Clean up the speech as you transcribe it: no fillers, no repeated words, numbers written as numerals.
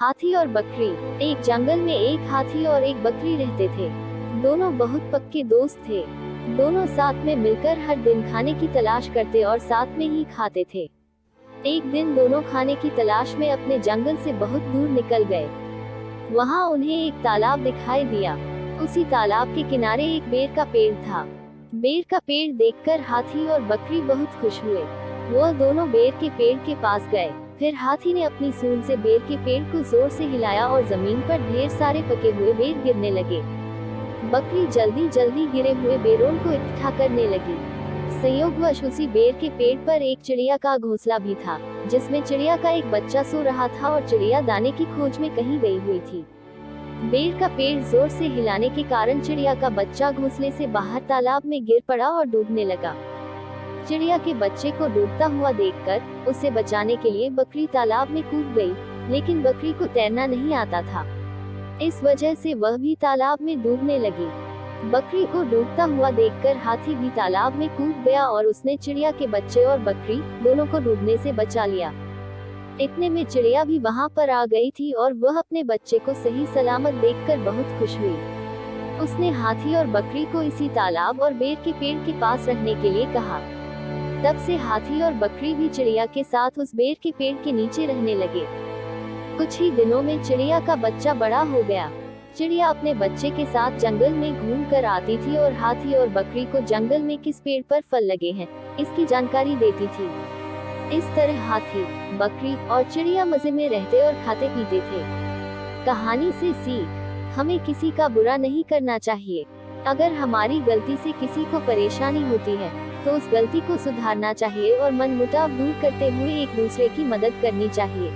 हाथी और बकरी। एक जंगल में एक हाथी और एक बकरी रहते थे। दोनों बहुत पक्के दोस्त थे। दोनों साथ में मिलकर हर दिन खाने की तलाश करते और साथ में ही खाते थे। एक दिन दोनों खाने की तलाश में अपने जंगल से बहुत दूर निकल गए। वहाँ उन्हें एक तालाब दिखाई दिया। उसी तालाब के किनारे एक बेर का पेड़ था। बेर का पेड़ देखकर हाथी और बकरी बहुत खुश हुए। वो दोनों बेर के पेड़ के पास गए। फिर हाथी ने अपनी सूंड से बेर के पेड़ को जोर से हिलाया और जमीन पर ढेर सारे पके हुए बेर गिरने लगे। बकरी जल्दी जल्दी गिरे हुए बेरों को इकट्ठा करने लगी। संयोगवश उसी बेर के पेड़ पर एक चिड़िया का घोंसला भी था, जिसमें चिड़िया का एक बच्चा सो रहा था और चिड़िया दाने की खोज में कहीं गई हुई थी। बेर का पेड़ जोर से हिलाने के कारण चिड़िया का बच्चा घोंसले से बाहर तालाब में गिर पड़ा और डूबने लगा। चिड़िया के बच्चे को डूबता हुआ देखकर उसे बचाने के लिए बकरी तालाब में कूद गई, लेकिन बकरी को तैरना नहीं आता था। इस वजह से वह भी तालाब में डूबने लगी। बकरी को डूबता हुआ देखकर हाथी भी तालाब में कूद गया और उसने चिड़िया के बच्चे और बकरी दोनों को डूबने से बचा लिया। इतने में चिड़िया भी वहां पर आ गई थी और वह अपने बच्चे को सही सलामत देखकर बहुत खुश हुई। उसने हाथी और बकरी को इसी तालाब और बेर के पेड़ के पास रहने के लिए कहा। तब से हाथी और बकरी भी चिड़िया के साथ उस बेर के पेड़ के नीचे रहने लगे। कुछ ही दिनों में चिड़िया का बच्चा बड़ा हो गया। चिड़िया अपने बच्चे के साथ जंगल में घूम कर आती थी और हाथी और बकरी को जंगल में किस पेड़ पर फल लगे हैं इसकी जानकारी देती थी। इस तरह हाथी, बकरी और चिड़िया मजे में रहते और खाते पीते थे। कहानी से सीख, हमें किसी का बुरा नहीं करना चाहिए। अगर हमारी गलती से किसी को परेशानी होती है तो उस गलती को सुधारना चाहिए और मनमुटाव दूर करते हुए एक दूसरे की मदद करनी चाहिए।